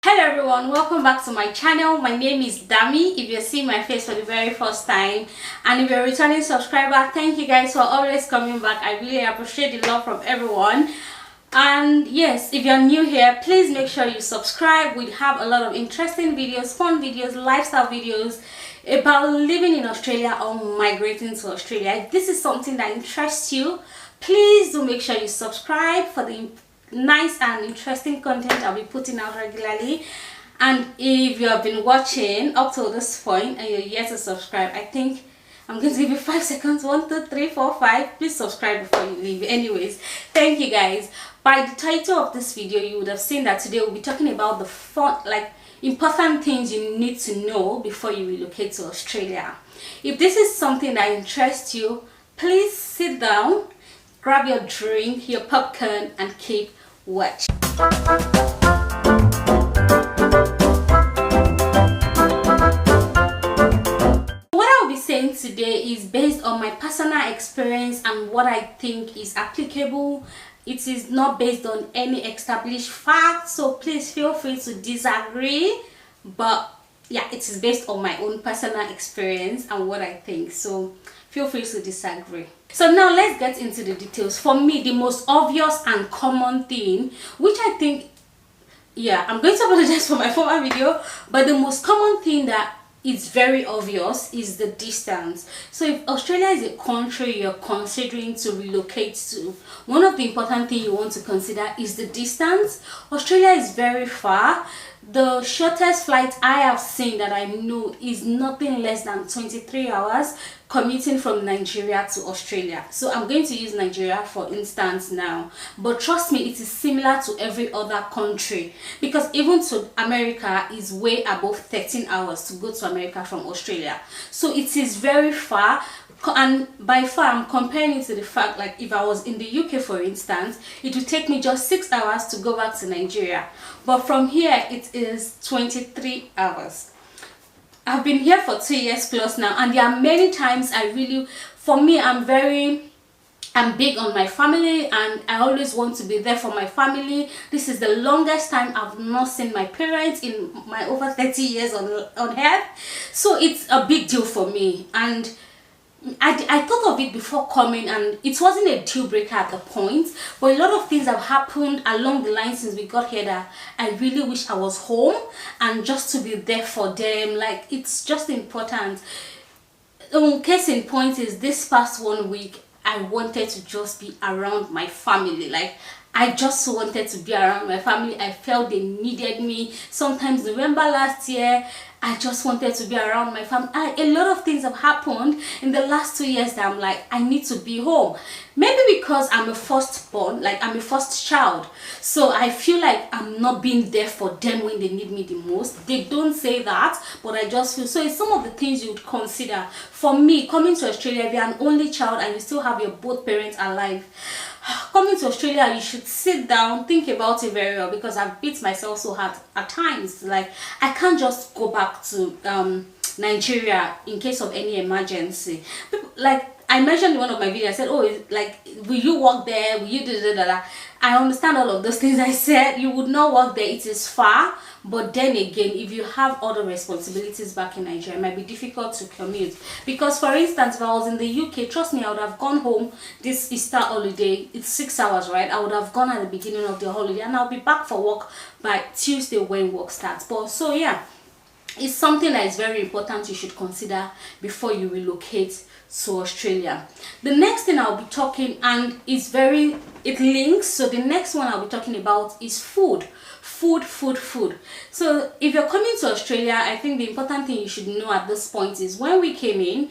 Hello everyone, welcome back to my channel. My name is Dami if you're seeing my face for the very first time, and if you're a returning subscriber, thank you guys for always coming back. I really appreciate the love from everyone. And yes, if you're new here, please make sure you subscribe. We have a lot of interesting videos, fun videos, lifestyle videos about living in Australia or migrating to Australia. If this is something that interests you, please do make sure you subscribe for the nice and interesting content I'll be putting out regularly. And if you have been watching up to this point and you're yet to subscribe, I think I'm going to give you 5 seconds. 1, 2, 3, 4, 5. Please subscribe before you leave. Anyways, thank you guys. By the title of this video, you would have seen that today we'll be talking about the fun, important things you need to know before you relocate to Australia. If this is something that interests you, please sit down, grab your drink, your popcorn, and keep watching. Saying today is based on my personal experience and what I think is applicable. It is not based on any established fact, so please feel free to disagree, but yeah, it is based on my own personal experience and what I think, so feel free to disagree. So now let's get into the details. For me, the most obvious and common thing, which I think, yeah, I'm going to apologize for my former video, but the most common thing that it's very obvious is the distance. So if Australia is a country you're considering to relocate to, one of the important things you want to consider is the distance. Australia is very far. The shortest flight I have seen that I know is nothing less than 23 hours commuting from Nigeria to Australia. So I'm going to use Nigeria for instance now, but trust me, it is similar to every other country, because even to America is way above 13 hours to go to America from Australia. So it is very far. And by far, I'm comparing it to the fact, like if I was in the UK for instance, it would take me just 6 hours to go back to Nigeria, but from here it is 23 hours. I've been here for 2 years plus now, and there are many times for me, I'm big on my family, and I always want to be there for my family. This is the longest time I've not seen my parents in my over 30 years on earth, so it's a big deal for me. And I thought of it before coming, and it wasn't a deal breaker at the point, but a lot of things have happened along the line since we got here that I really wish I was home and just to be there for them. Like, it's just important. Case in point is this past 1 week I wanted to just be around my family. Like, I just wanted to be around my family. I felt they needed me. Sometimes November last year, I just wanted to be around my family. A lot of things have happened in the last 2 years that I'm like, I need to be home. Maybe because I'm a firstborn, like I'm a first child. So I feel like I'm not being there for them when they need me the most. They don't say that, but I just feel so. It's some of the things you would consider. For me, coming to Australia, if you're an only child and you still have your both parents alive, coming to Australia, you should sit down, think about it very well, because I've beat myself so hard at times. Like, I can't just go back to Nigeria in case of any emergency. Like I mentioned in one of my videos, I said, oh, like, will you work there? Will you do? I understand all of those things I said. You would not work there. It is far. But then again, if you have other responsibilities back in Nigeria, it might be difficult to commute. Because for instance, if I was in the UK, trust me, I would have gone home this Easter holiday. It's 6 hours, right? I would have gone at the beginning of the holiday, and I'll be back for work by Tuesday when work starts. But so yeah, it's something that is very important you should consider before you relocate to Australia. The next thing I'll be talking, and it links, so the next one I'll be talking about is food. Food. So if you're coming to Australia, I think the important thing you should know at this point is when we came in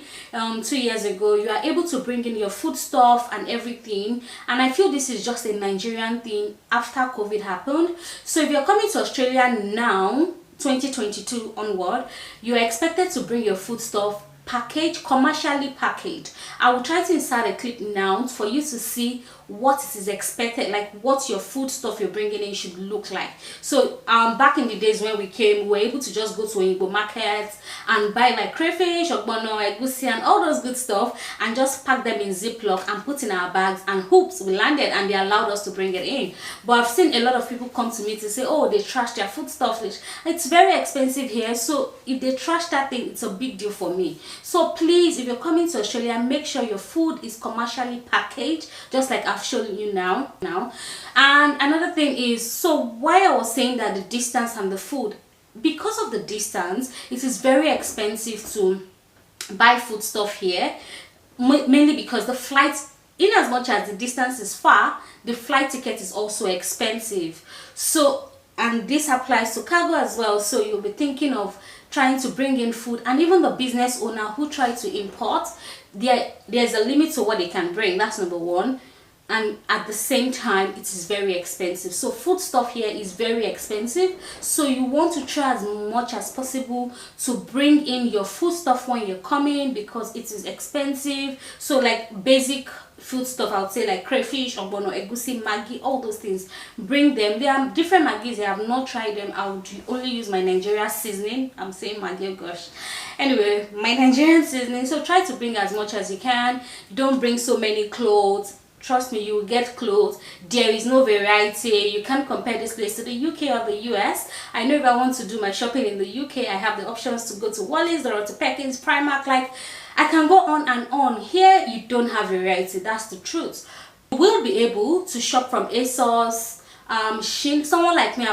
2 years ago, you are able to bring in your food stuff and everything, and I feel this is just a Nigerian thing after COVID happened. So if you're coming to Australia now, 2022 onward, you are expected to bring your food stuff packaged, commercially packaged. I will try to insert a clip now for you to see what is expected, like what your food stuff you're bringing in should look like. So back in the days when we came, we were able to just go to Igbo markets and buy like crayfish, ogbono, egusi, and all those good stuff, and just pack them in Ziploc and put in our bags, and hoops, we landed and they allowed us to bring it in. But I've seen a lot of people come to me to say, oh, they trash their food stuff. It's very expensive here, so if they trash that thing, it's a big deal for me. So please, if you're coming to Australia, make sure your food is commercially packaged, just like I've shown you now. And another thing is, so why I was saying that the distance and the food, because of the distance, it is very expensive to buy food stuff here, mainly because the flights, in as much as the distance is far, the flight ticket is also expensive. So, and this applies to cargo as well, so you'll be thinking of trying to bring in food. And even the business owner who try to import, there's a limit to what they can bring. That's number one. And at the same time, it is very expensive. So food stuff here is very expensive, so you want to try as much as possible to bring in your food stuff when you're coming, because it is expensive. So like basic food stuff, I would say, like crayfish, ogbono, egusi, maggi, all those things, bring them. There are different maggis. I have not tried them. I would only use my Nigerian seasoning. I'm saying maggi, oh gosh. Anyway, my Nigerian seasoning. So try to bring as much as you can. Don't bring so many clothes. Trust me, you will get clothes. There is no variety. You can't compare this place to the UK or the US. I know if I want to do my shopping in the UK, I have the options to go to Wallis or to Peckins, Primark. Like, I can go on and on. Here, you don't have variety. That's the truth. You will be able to shop from ASOS, Shein. Someone like me,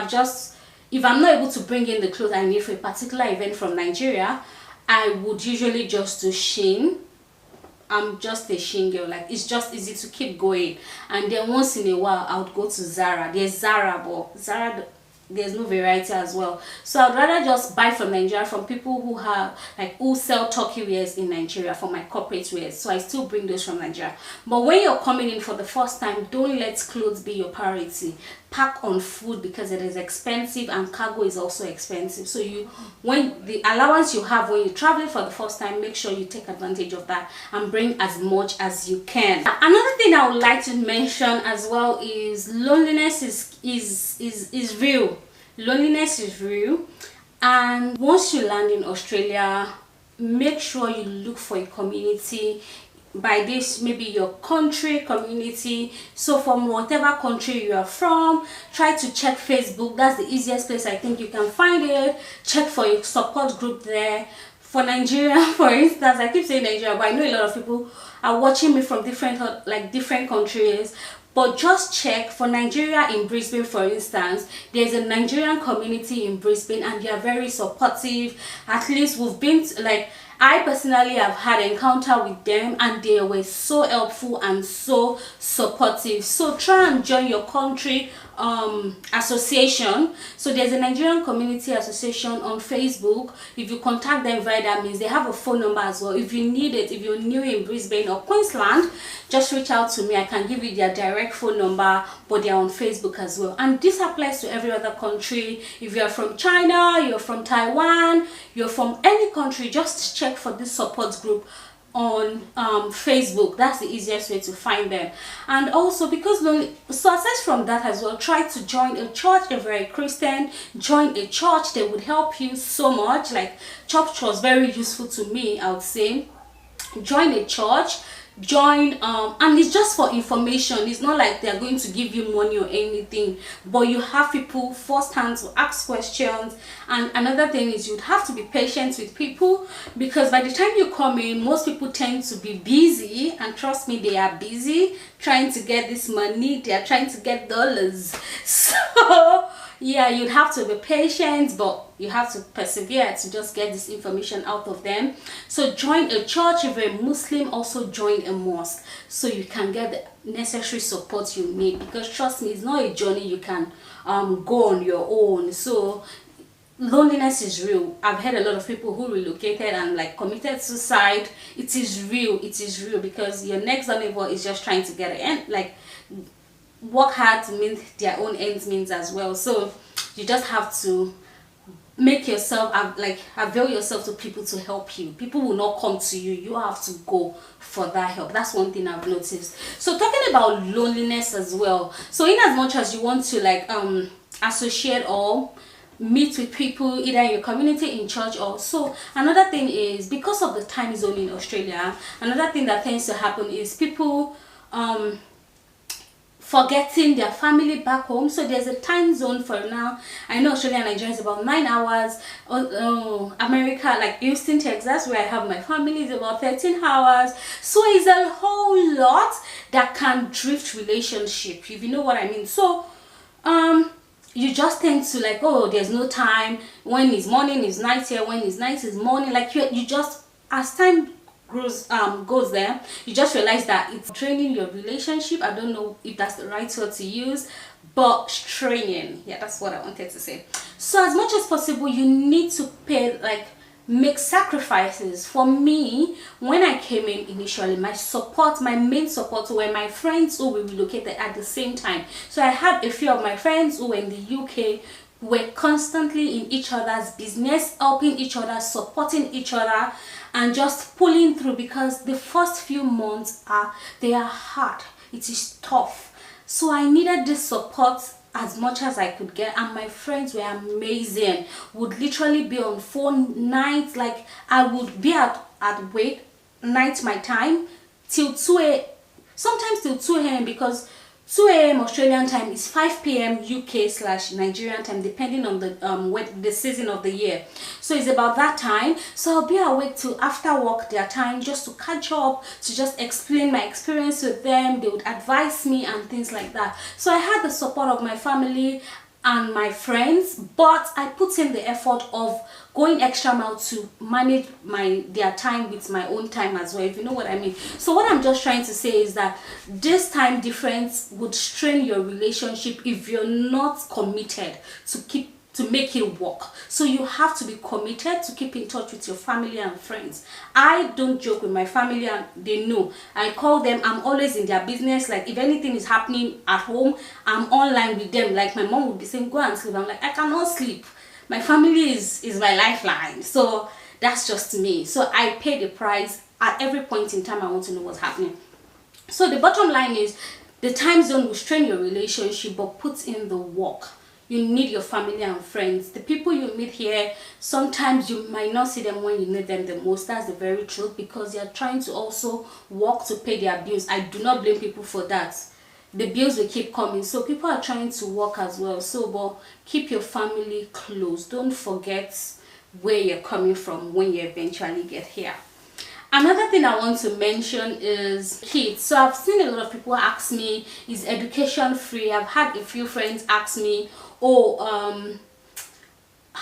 if I'm not able to bring in the clothes I need for a particular event from Nigeria, I would usually just do Shein. I'm just a Shein girl. Like, it's just easy to keep going. And then once in a while, I would go to Zara. There's Zara, but Zara, there's no variety as well. So I'd rather just buy from Nigeria, from people who have, like, who sell turkey wears in Nigeria for my corporate wears. So I still bring those from Nigeria. But when you're coming in for the first time, don't let clothes be your priority. Pack on food, because it is expensive and cargo is also expensive. So when the allowance you have when you're traveling for the first time, make sure you take advantage of that and bring as much as you can. Another thing I would like to mention as well is loneliness is real. Loneliness is real, and once you land in Australia, make sure you look for a community. By this, maybe your country community. So from whatever country you are from, try to check Facebook. That's the easiest place I think you can find it. Check for a support group there. For Nigeria, for instance, I keep saying Nigeria, but I know a lot of people are watching me from different countries. But just check for Nigeria in Brisbane, for instance. There's a Nigerian community in Brisbane, and they are very supportive. At least we've been to, like, I personally have had an encounter with them, and they were so helpful and so supportive. So try and join your country association. So there's a Nigerian community association on Facebook. If you contact them via that means, they have a phone number as well. If you need it, if you're new in Brisbane or Queensland, just reach out to me. I can give you their direct phone number, but they're on Facebook as well. And this applies to every other country. If you're from China, you're from Taiwan, you're from any country, just check for this support group on Facebook. That's the easiest way to find them. And also, because so aside from that as well, try to join a church. If you're a Christian, join a church. They would help you so much. Like, church was very useful to me, I would say. Join a church, and it's just for information. It's not like they're going to give you money or anything, but you have people firsthand to ask questions. And another thing is, you'd have to be patient with people, because by the time you come in, most people tend to be busy, and trust me, they are busy trying to get this money. They are trying to get dollars. So yeah, you'd have to be patient, but you have to persevere to just get this information out of them. So join a church. If you're a Muslim, also join a mosque, so you can get the necessary support you need, because trust me, it's not a journey you can go on your own. So loneliness is real. I've heard a lot of people who relocated and like committed suicide. It is real. It is real, because your next door neighbor is just trying to get an end, like work hard to meet their own ends means as well. So you just have to make yourself like avail yourself to people to help you. People will not come to you, you have to go for that help. That's one thing I've noticed. So talking about loneliness as well, so in as much as you want to like associate or meet with people either in your community, in church, or so, another thing is because of the time zone in Australia, another thing that tends to happen is people forgetting their family back home. So there's a time zone for now. I know Australia and Nigeria is about 9 hours. America, like Houston, Texas, where I have my family, is about 13 hours. So it's a whole lot that can drift relationship, if you know what I mean. So you just tend to like, oh, there's no time. When it's morning is night here, when it's night is morning. Like you just, as time goes there, you just realize that it's draining your relationship. I don't know if that's the right word to use, but straining, yeah, that's what I wanted to say. So as much as possible, you need to pay, like, make sacrifices. For me, when I came in initially, my main support were my friends who were relocated at the same time. So I had a few of my friends who were in the UK, were constantly in each other's business, helping each other, supporting each other, and just pulling through, because the first few months they are hard. It is tough. So I needed this support as much as I could get, and my friends were amazing. Would literally be on phone nights. Like I would be at work night my time till 2 a.m. sometimes till 2 a.m. because 2 a.m. Australian time is 5 p.m. UK/Nigerian time, depending on the season of the year. So it's about that time. So I'll be awake till after work their time, just to catch up, to just explain my experience with them. They would advise me and things like that. So I had the support of my family and my friends, but I put in the effort of going extra mile to manage their time with my own time as well, if you know what I mean. So what I'm just trying to say is that this time difference would strain your relationship if you're not committed to make it work. So you have to be committed to keep in touch with your family and friends. I don't joke with my family, and they know. I call them, I'm always in their business. Like if anything is happening at home, I'm online with them. Like my mom would be saying, go and sleep. I'm like, I cannot sleep. My family is my lifeline. So that's just me. So I pay the price at every point in time. I want to know what's happening. So the bottom line is, the time zone will strain your relationship, but put in the work. You need your family and friends. The people you meet here, sometimes you might not see them when you need them the most. That's the very truth, because they are trying to also work to pay their bills. I do not blame people for that. The bills will keep coming, so people are trying to work as well. So but keep your family close. Don't forget where you're coming from when you eventually get here. Another thing I want to mention is kids. So I've seen a lot of people ask me, is education free? I've had a few friends ask me, oh,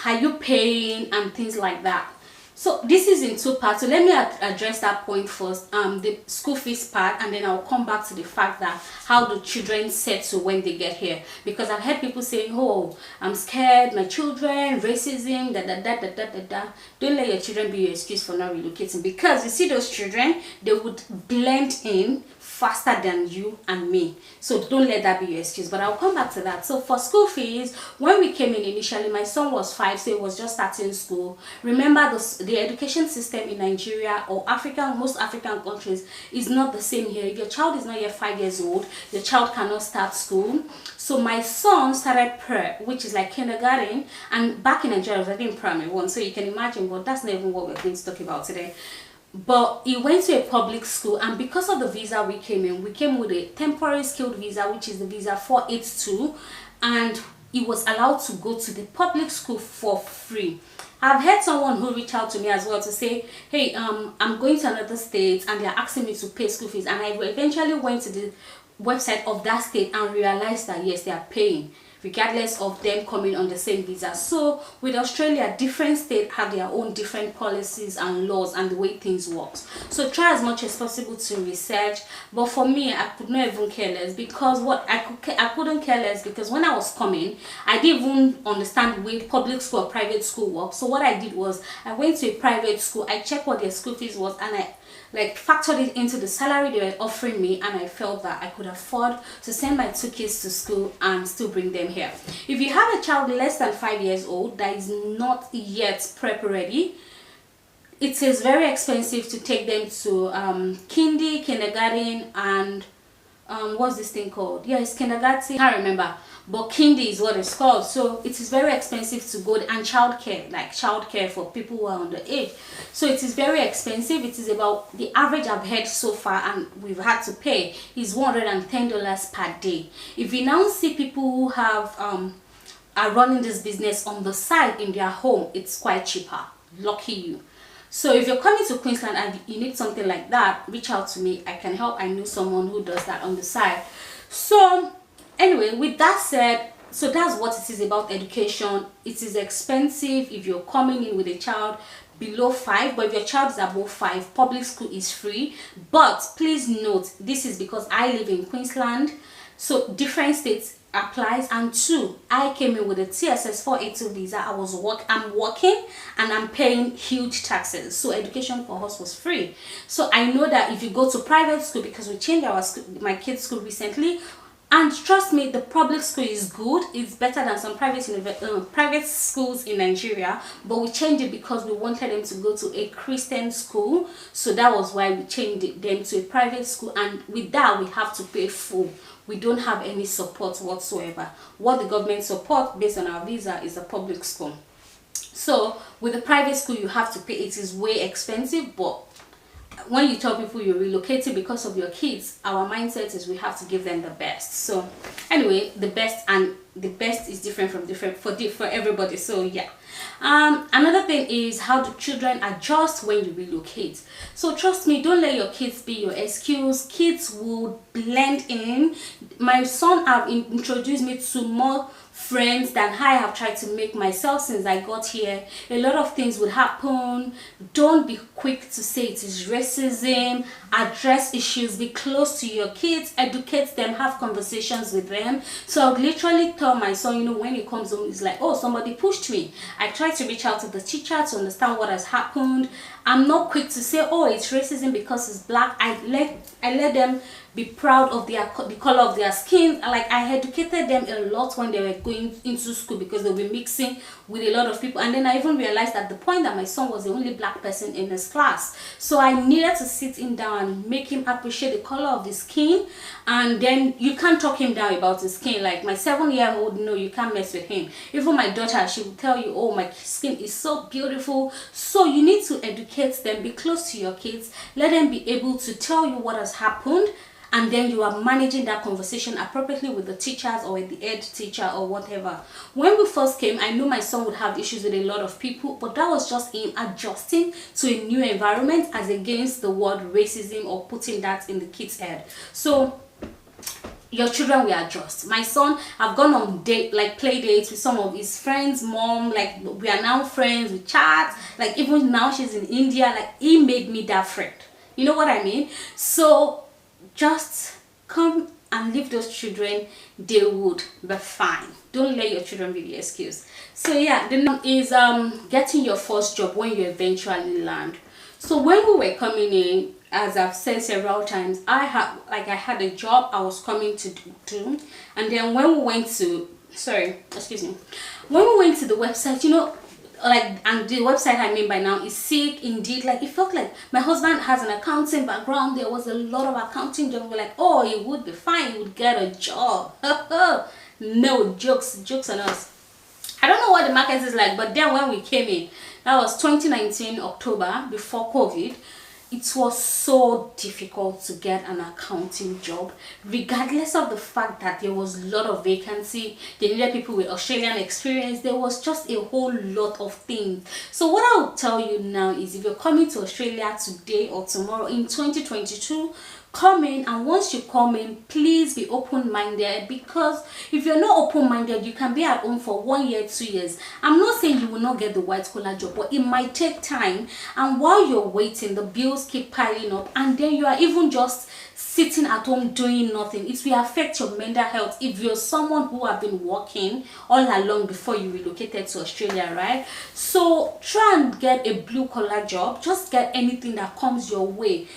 are you paying, and things like that. So this is in two parts. So let me address that point first, the school fees part, and then I'll come back to the fact that how the children settle when they get here. Because I've heard people saying, oh, I'm scared, my children, racism, da. Don't let your children be your excuse for not relocating, because you see those children, they would blend in faster than you and me. So don't let that be your excuse, but I'll come back to that. So for school fees, when we came in initially, my son was 5, so he was just starting school. Remember, the education system in Nigeria or most African countries is not the same here. If your child is not yet 5 years old, your child cannot start school. So my son started prep, which is like kindergarten, and back in Nigeria I was already in primary 1, so you can imagine, but that's not even what we're going to talk about today. But he went to a public school, and because of the visa we came with a temporary skilled visa, which is the visa 482, and he was allowed to go to the public school for free. I've had someone who reached out to me as well to say, hey, I'm going to another state and they're asking me to pay school fees, and I eventually went to the website of that state and realized that yes, they are paying, regardless of them coming on the same visa. So with Australia, different states have their own different policies and laws and the way things work. So try as much as possible to research. But for me, I could not even care less, because I couldn't care less because when I was coming, I didn't even understand the way public school or private school works. So what I did was I went to a private school, I checked what their school fees was, and like factored it into the salary they were offering me, and I felt that I could afford to send my 2 kids to school and still bring them here. If you have a child less than 5 years old that is not yet prep ready, it is very expensive to take them to kindergarten, and what's this thing called? Yeah, it's kindergarten. I can't remember, but kindy is what it's called. So it is very expensive to go, and childcare, like childcare for people who are underage. So it is very expensive. It is about, the average I've heard so far and we've had to pay is $110 per day. If you now see people who have are running this business on the side in their home, it's quite cheaper. Lucky you. So if you're coming to Queensland and you need something like that, reach out to me. I can help. I know someone who does that on the side. So anyway, with that said, so that's what it is about education. It is expensive if you're coming in with a child below 5, but if your child is above 5, public school is free. But please note, this is because I live in Queensland, so different states applies. And 2, I came in with a TSS 482 visa. I'm working and I'm paying huge taxes, so education for us was free. So I know that if you go to private school, because we changed our school, my kids' school recently, and trust me, the public school is good. It's better than some private schools in Nigeria, but we changed it because we wanted them to go to a Christian school. So that was why we changed them to a private school, and with that we have to pay full. We don't have any support whatsoever. What the government support based on our visa is a public school. So with the private school, you have to pay. It is way expensive, but when you tell people you're relocating because of your kids, our mindset is we have to give them the best. So anyway, the best is different for everybody. So yeah. Another thing is how do children adjust when you relocate. So trust me, don't let your kids be your excuse. Kids will blend in. My son have introduced me to more friends than I have tried to make myself since I got here. A lot of things would happen. Don't be quick to say it is racism. Address issues. Be close to your kids. Educate them. Have conversations with them. So I would literally tell my son, you know, when he comes home, he's like, oh, somebody pushed me. I try to reach out to the teacher to understand what has happened. I'm not quick to say, oh, it's racism because it's black. I let them be proud of the color of their skin. Like, I educated them a lot when they were going into school because they'll be mixing with a lot of people. And then I even realized at the point that my son was the only black person in his class. So I needed to sit him down and make him appreciate the color of his skin. And then you can't talk him down about his skin. Like my 7-year-old, no, you can't mess with him. Even my daughter, she will tell you, oh, my skin is so beautiful. So you need to educate them, be close to your kids, let them be able to tell you what has happened, and then you are managing that conversation appropriately with the teachers or with the head teacher or whatever. When we first came, I knew my son would have issues with a lot of people, but that was just him adjusting to a new environment as against the word racism or putting that in the kid's head. So your children will adjust. My son, I've gone on play dates with some of his friends' mom. Like, we are now friends, we chat. Like, even now she's in India. Like, he made me that friend. You know what I mean? So just come and leave those children. They would be fine. Don't let your children be the excuse. So yeah, the next is getting your first job when you eventually land. So when we were coming in, as I've said several times, I had a job I was coming to do, and then when we went to when we went to the website, you know, like, and the website I mean by now is sick indeed. Like, it felt like my husband has an accounting background. There was a lot of accounting jobs. We're like, oh, he would be fine, he would get a job. No, jokes on us. I don't know what the market is like, but then when we came in, that was 2019 October, before COVID, it was so difficult to get an accounting job, regardless of the fact that there was a lot of vacancy. They needed people with Australian experience. There was just a whole lot of things. So what I will tell you now is, if you're coming to Australia today or tomorrow in 2022, come in, and once you come in, please be open-minded, because if you're not open-minded, you can be at home for 1 year, 2 years. I'm not saying you will not get the white collar job, but it might take time, and while you're waiting, the bills keep piling up, and then you are even just sitting at home doing nothing. It will affect your mental health if you're someone who have been working all along before you relocated to Australia, right? So try and get a blue collar job. Just get anything that comes your way,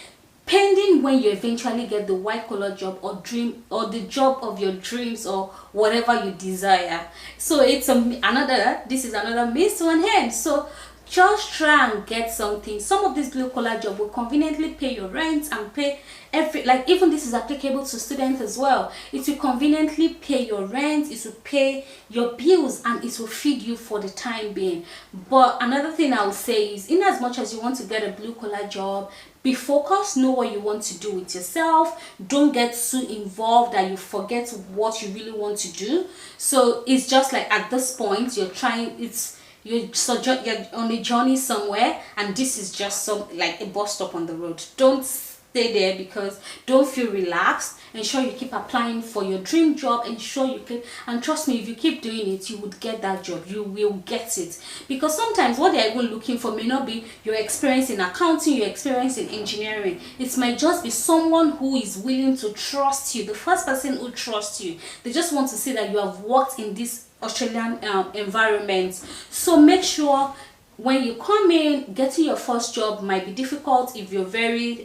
pending when you eventually get the white collar job or dream or the job of your dreams or whatever you desire. So it's this is another miss one hand. So just try and get something. Some of these blue collar job will conveniently pay your rent and pay even this is applicable to students as well. It will conveniently pay your rent, it will pay your bills, and it will feed you for the time being. But another thing I will say is, in as much as you want to get a blue collar job, be focused, know what you want to do with yourself. Don't get too involved that you forget what you really want to do. So it's just like at this point you're on a journey somewhere, and this is just like a bus stop on the road. Don't stay there, because don't feel relaxed. Ensure you keep applying for your dream job. Ensure you keep, and trust me, if you keep doing it, you would get that job. You will get it, because sometimes what they're even looking for may not be your experience in accounting, your experience in engineering. It might just be someone who is willing to trust you, the first person who trusts you. They just want to see that you have worked in this Australian environment. So make sure when you come in, getting your first job might be difficult if you're very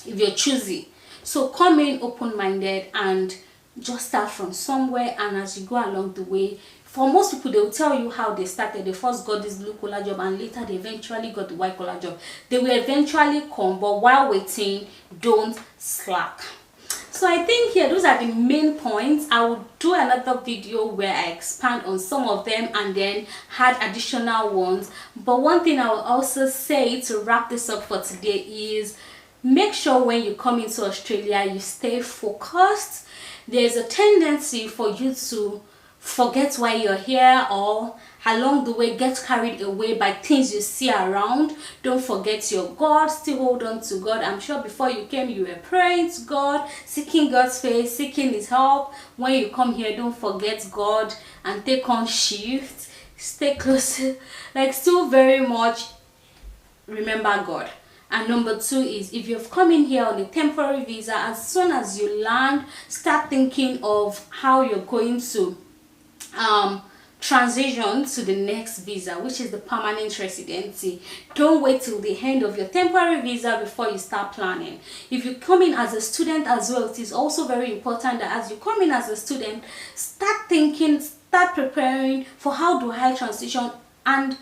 if you're choosy. So come in open-minded and just start from somewhere, and as you go along the way, for most people, they will tell you how they started. They first got this blue collar job and later they eventually got the white collar job. They will eventually come, but while waiting, don't slack. So I think here those are the main points. I will do another video where I expand on some of them and then add additional ones. But one thing I will also say to wrap this up for today is, make sure when you come into Australia you stay focused. There's a tendency for you to forget why you're here, or along the way get carried away by things you see around. Don't forget your God. Still hold on to God. I'm sure before you came you were praying to God, seeking God's face, seeking his help. When you come here, don't forget God and take on shift. Stay close, like still very much remember God. And number two is, if you've come in here on a temporary visa, as soon as you land, start thinking of how you're going to transition to the next visa, which is the permanent residency. Don't wait till the end of your temporary visa before you start planning. If you come in as a student as well, it is also very important that as you come in as a student, start thinking, start preparing for how do I transition, and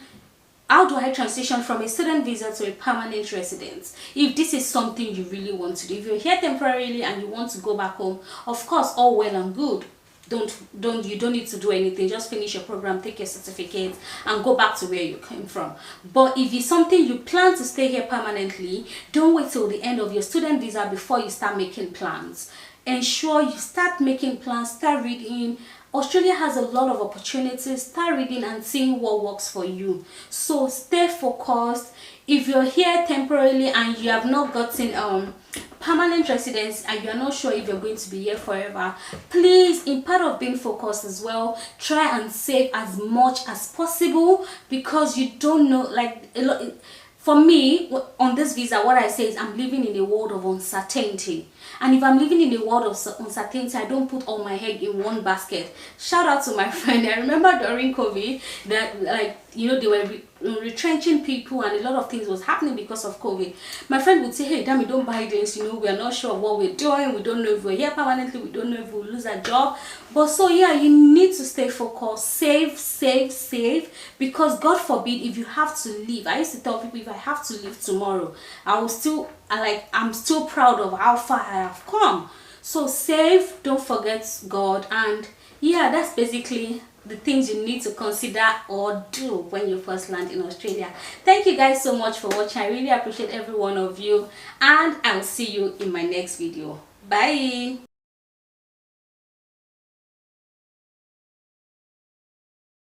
how do I transition from a student visa to a permanent residence, if this is something you really want to do. If you're here temporarily and you want to go back home, of course, all well and good. You don't need to do anything. Just finish your program, take your certificate, and go back to where you came from. But if it's something you plan to stay here permanently, don't wait till the end of your student visa before you start making plans. Ensure you start making plans, start reading. Australia has a lot of opportunities. Start reading and seeing what works for you. So stay focused. If you're here temporarily and you have not gotten permanent residence and you're not sure if you're going to be here forever, please, in part of being focused as well, try and save as much as possible, because you don't know, like a lot. For me, on this visa, what I say is I'm living in a world of uncertainty. And if I'm living in a world of uncertainty, I don't put all my egg in one basket. Shout out to my friend. I remember during COVID that, like, you know, they were retrenching people and a lot of things was happening because of COVID. My friend would say, hey, Dami, don't buy this. You know, we are not sure what we're doing. We don't know if we're here permanently. We don't know if we'll lose our job. But so, yeah, you need to stay focused. Save. Because God forbid, if you have to leave. I used to tell people, if I have to leave tomorrow, I'm still proud of how far I have come. So save, don't forget God, and yeah, that's basically the things you need to consider or do when you first land in Australia. Thank you guys so much for watching. I really appreciate every one of you, and I'll see you in my next video. Bye.